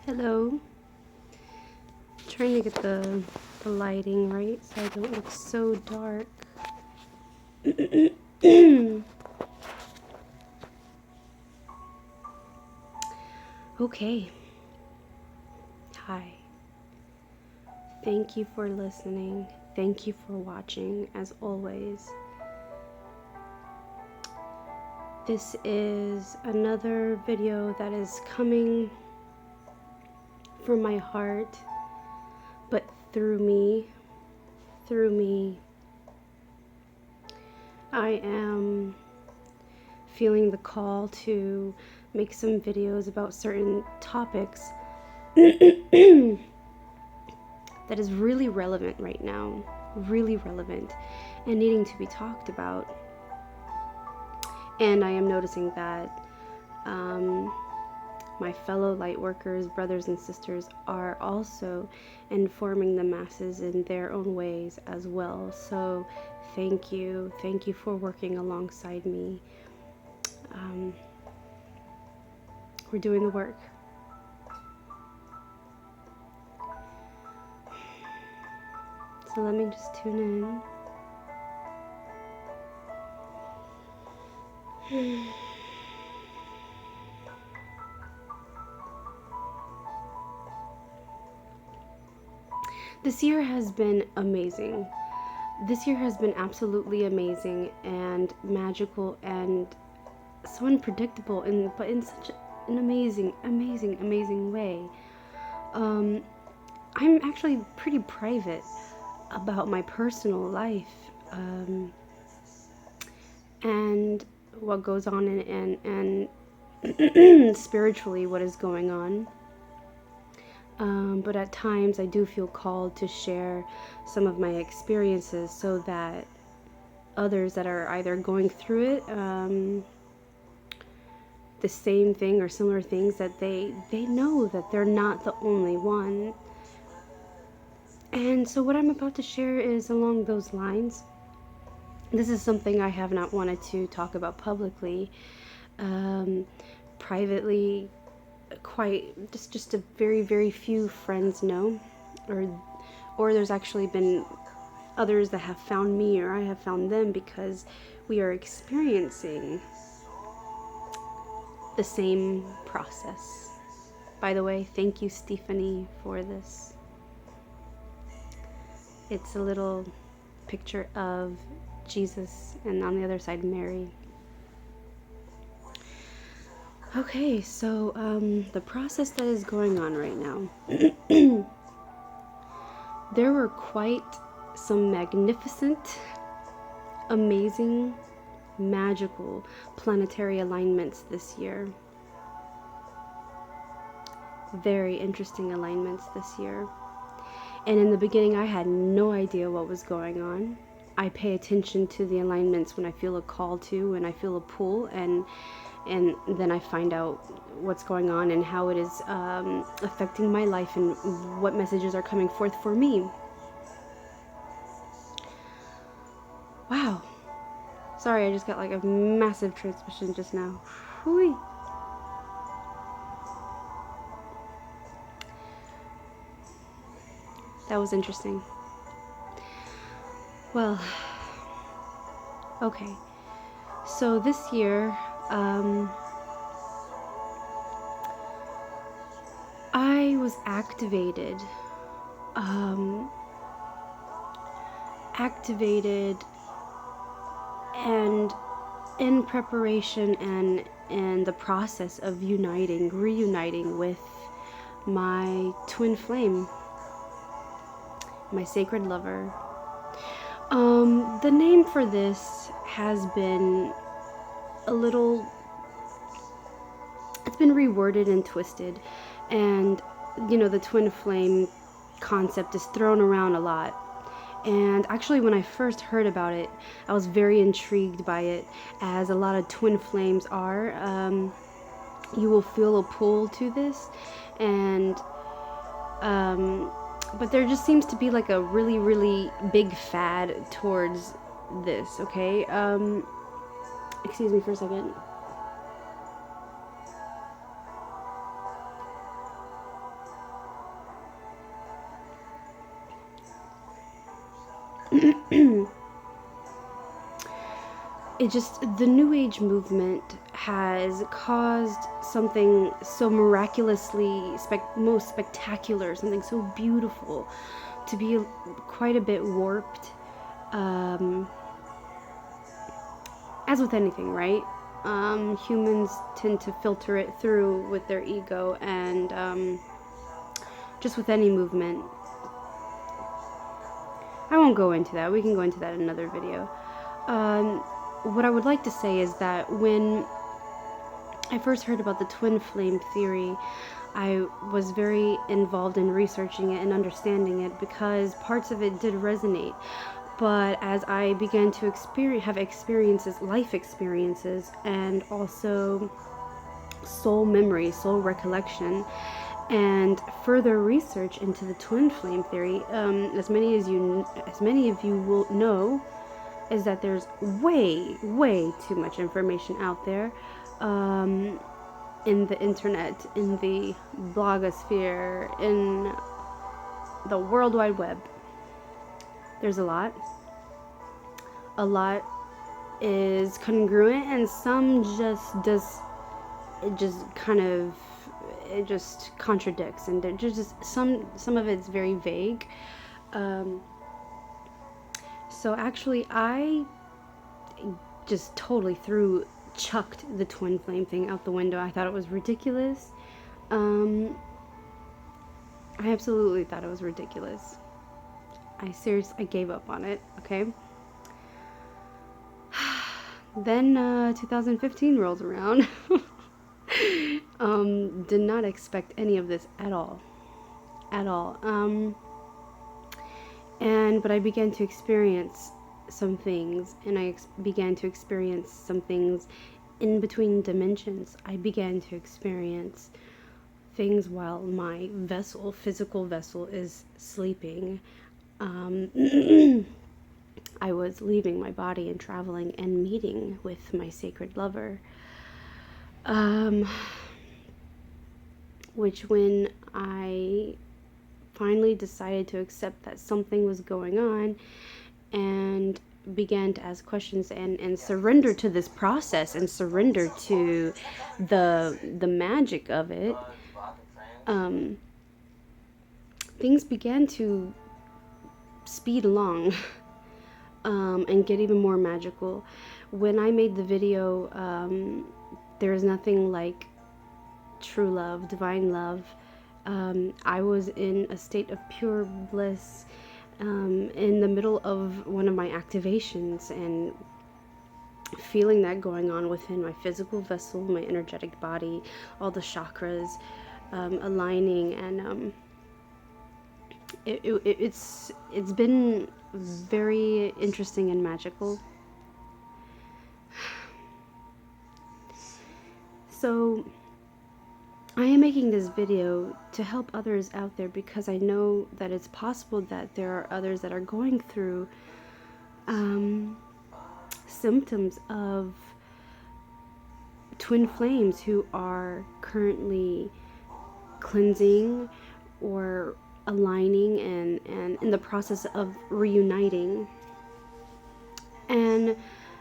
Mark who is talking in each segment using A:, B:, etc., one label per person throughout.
A: Hello. Trying to get the lighting right so I don't look so dark. Okay. Hi. Thank you for listening. Thank you for watching, as always. This is another video that is coming from my heart, but through me, I am feeling the call to make some videos about certain topics that is really relevant right now, really relevant and needing to be talked about. And I am noticing that my fellow light workers, brothers and sisters, are also informing the masses in their own ways as well. So thank you for working alongside me. We're doing the work. So let me just tune in. This year has been amazing. This year has been absolutely amazing and magical and so unpredictable, but in such an amazing way. I'm actually pretty private about my personal life and what goes on and spiritually what is going on. But at times I do feel called to share some of my experiences so that others that are either going through it, the same thing or similar things, that they know that they're not the only one. And so what I'm about to share is along those lines. This is something I have not wanted to talk about publicly. Privately, quite just a very few friends know, or there's actually been others that have found me, or I have found them, because we are experiencing the same process. By the way, thank you, Stephanie, for this. It's a little picture of Jesus and on the other side Mary. Okay, so the process that is going on right now. There were quite some magnificent, amazing, magical planetary alignments this year. Very interesting alignments this year. And in the beginning, I had no idea what was going on. I pay attention to the alignments when I feel a call to, when I feel a pull, and then I find out what's going on and how it is affecting my life and what messages are coming forth for me. Wow. Sorry, I just got like a massive transmission just now. Whee. That was interesting. Well, okay. So this year, I was activated and in preparation and the process of reuniting with my twin flame, my sacred lover. The name for this has been it's been reworded and twisted, and the twin flame concept is thrown around a lot. And actually, when I first heard about it, I was very intrigued by it, as a lot of twin flames are. You will feel a pull to this, and but there just seems to be like a really big fad towards this. Okay, excuse me for a second. It just, the New Age movement has caused something so miraculously, most spectacular, something so beautiful to be quite a bit warped. As with anything, right? Humans tend to filter it through with their ego, and just with any movement. I won't go into that. We can go into that in another video. What I would like to say is that when I first heard about the twin flame theory, I was very involved in researching it and understanding it because parts of it did resonate. But as I began to have experiences, life experiences, and also soul memory, soul recollection, and further research into the twin flame theory, as many of you will know, is that there's way too much information out there, in the internet, in the blogosphere, in the World Wide Web. There's a lot. A lot is congruent, and some it just contradicts, and there's just some of it's very vague. So actually, I just totally chucked the twin flame thing out the window. I thought it was ridiculous. I absolutely thought it was ridiculous. I gave up on it, okay? Then 2015 rolls around. Did not expect any of this at all. But I began to experience some things, and I began to experience some things in between dimensions. I began to experience things while my physical vessel is sleeping. I was leaving my body and traveling and meeting with my sacred lover. Which, when I finally decided to accept that something was going on and began to ask questions and surrender to this process and surrender to the magic of it, things began to speed along, and get even more magical. When I made the video, there is nothing like true love, divine love. I was in a state of pure bliss, in the middle of one of my activations, and feeling that going on within my physical vessel, my energetic body, all the chakras aligning, and it's been very interesting and magical. So I am making this video to help others out there, because I know that it's possible that there are others that are going through symptoms of twin flames, who are currently cleansing or aligning and in the process of reuniting. And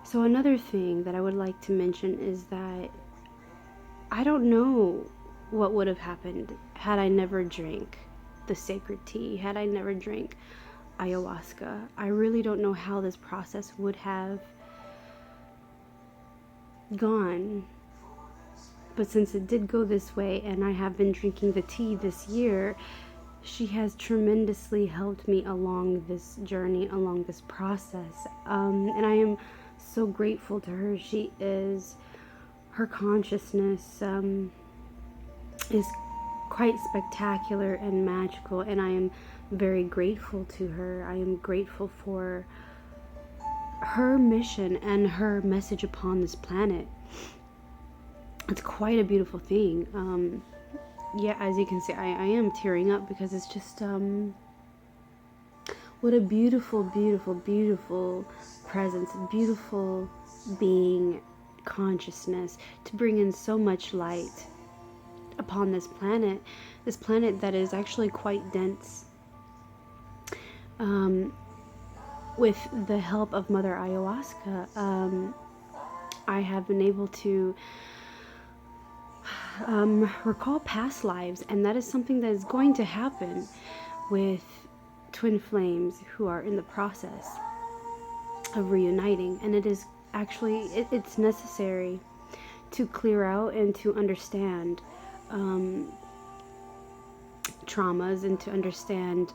A: so another thing that I would like to mention is that I don't know what would have happened had I never drank the sacred tea, had I never drank ayahuasca. I really don't know how this process would have gone. But since it did go this way, and I have been drinking the tea this year, she has tremendously helped me along this journey, along this process. And I am so grateful to her. Her consciousness is quite spectacular and magical, and I am very grateful to her. I am grateful for her mission and her message upon this planet. It's quite a beautiful thing. Yeah, as you can see, I am tearing up, because it's just what a beautiful, beautiful, beautiful presence, beautiful being, consciousness, to bring in so much light upon this planet that is actually quite dense. with the help of Mother Ayahuasca, I have been able to recall past lives, and that is something that is going to happen with twin flames who are in the process of reuniting. And it is actually, it's necessary to clear out and to understand traumas, and to understand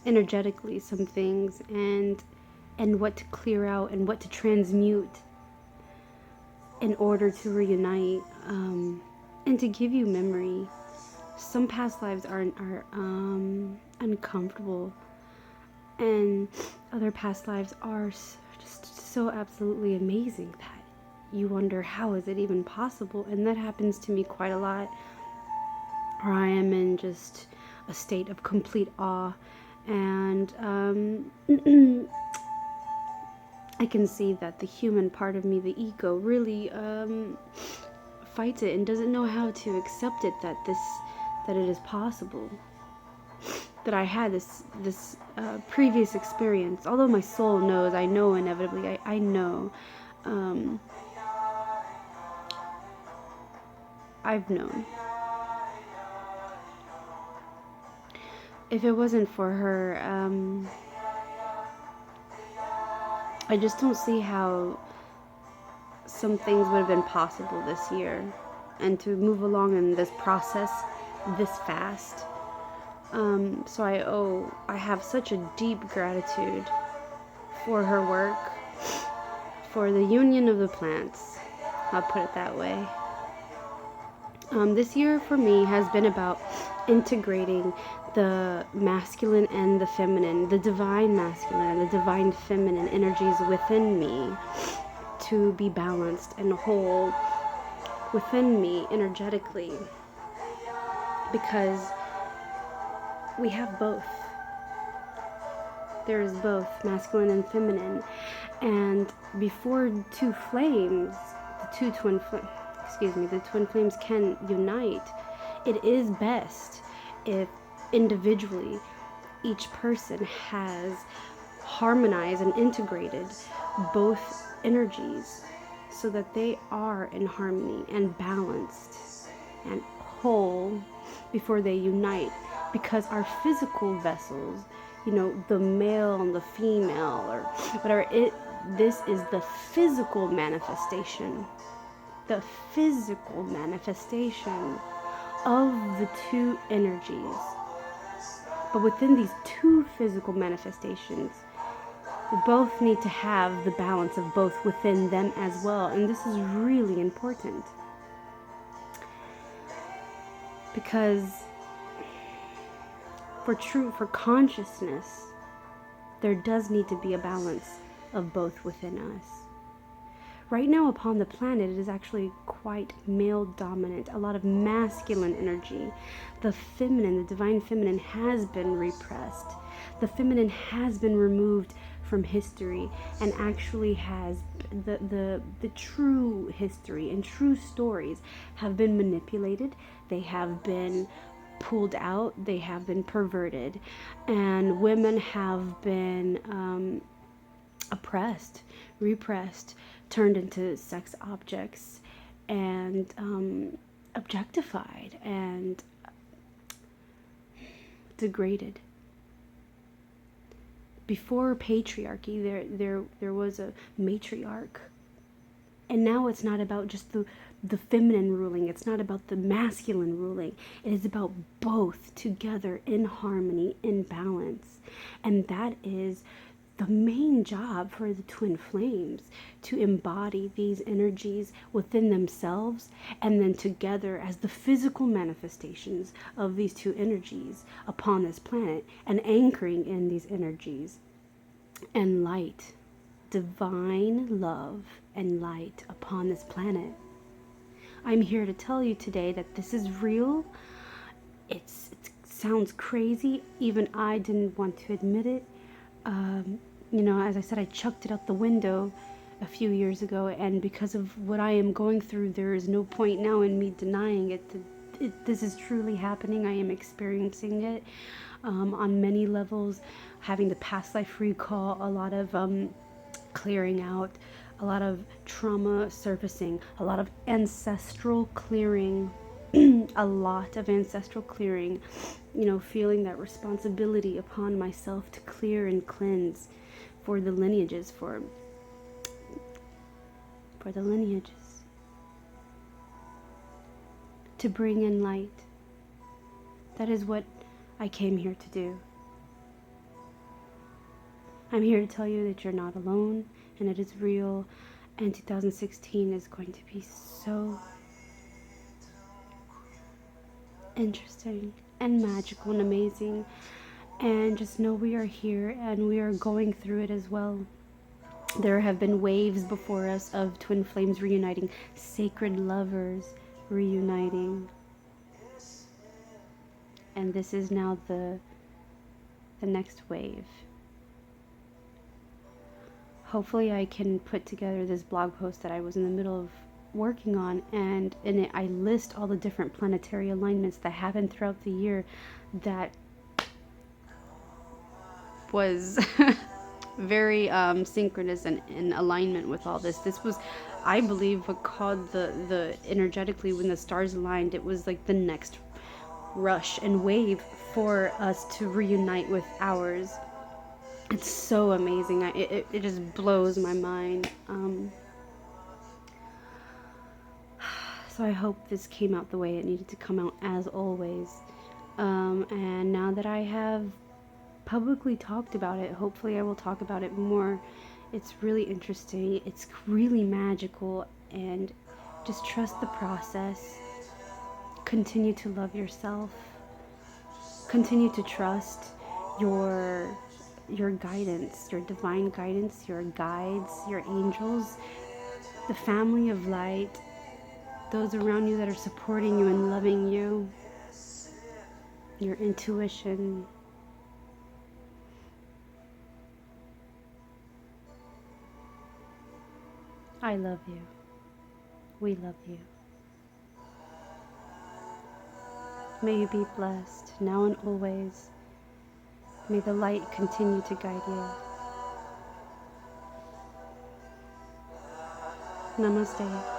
A: energetically some things, and what to clear out and what to transmute in order to reunite, and to give you memory. Some past lives are uncomfortable, and other past lives are just so absolutely amazing that you wonder, how is it even possible? And that happens to me quite a lot, or I am in just a state of complete awe. And I can see that the human part of me, the ego, really fights it and doesn't know how to accept it, that it is possible, that I had this previous experience. Although my soul knows, I know inevitably, I know, I've known. If it wasn't for her, I just don't see how some things would have been possible this year, and to move along in this process this fast. So I have such a deep gratitude for her work, for the union of the plants, I'll put it that way. This year for me has been about integrating the masculine and the feminine, the divine masculine and the divine feminine energies within me, to be balanced and whole within me energetically, because we have both. There is both masculine and feminine, and before the twin flames can unite, it is best if individually each person has harmonized and integrated both energies, so that they are in harmony and balanced and whole before they unite. Because our physical vessels, the male and the female, or whatever, this is the physical manifestation of the two energies. But within these two physical manifestations, we both need to have the balance of both within them as well. And this is really important, because for consciousness, there does need to be a balance of both within us. Right now upon the planet, it is actually quite male dominant, a lot of masculine energy. The feminine, the divine feminine, has been repressed. The feminine has been removed from history, and actually has the true history and true stories have been manipulated. They have been pulled out, they have been perverted, and women have been oppressed, repressed, turned into sex objects, and objectified and degraded. Before patriarchy, there was a matriarch, and now it's not about just the feminine ruling. It's not about the masculine ruling. It is about both together in harmony, in balance. And that is the main job for the twin flames, to embody these energies within themselves, and then together as the physical manifestations of these two energies upon this planet, and anchoring in these energies and light, divine love and light upon this planet. I'm here to tell you today that this is real. It sounds crazy. Even I didn't want to admit it. As I said, I chucked it out the window a few years ago, and because of what I am going through, there is no point now in me denying it. This is truly happening. I am experiencing it. on many levels, having the past life recall, a lot of clearing out, a lot of trauma surfacing, a lot of ancestral clearing, a lot of ancestral clearing, feeling that responsibility upon myself to clear and cleanse for the lineages, for the lineages, to bring in light. That is what I came here to do. I'm here to tell you that you're not alone, and it is real, and 2016 is going to be so interesting and magical and amazing. And just know we are here, and we are going through it as well. There have been waves before us of twin flames reuniting, sacred lovers reuniting. And this is now the next wave. Hopefully I can put together this blog post that I was in the middle of working on, and in it I list all the different planetary alignments that happened throughout the year that was very synchronous and in alignment with all this. This was, I believe, what called the energetically, when the stars aligned, it was like the next rush and wave for us to reunite with ours. It's so amazing. It just blows my mind. So I hope this came out the way it needed to come out, as always. And now that I have publicly talked about it, hopefully I will talk about it more. It's really interesting. It's really magical, and just trust the process. Continue to love yourself. Continue to trust your guidance, your divine guidance, your guides, your angels, the family of light, those around you that are supporting you and loving you, your intuition. I love you. We love you. May you be blessed now and always. May the light continue to guide you. Namaste.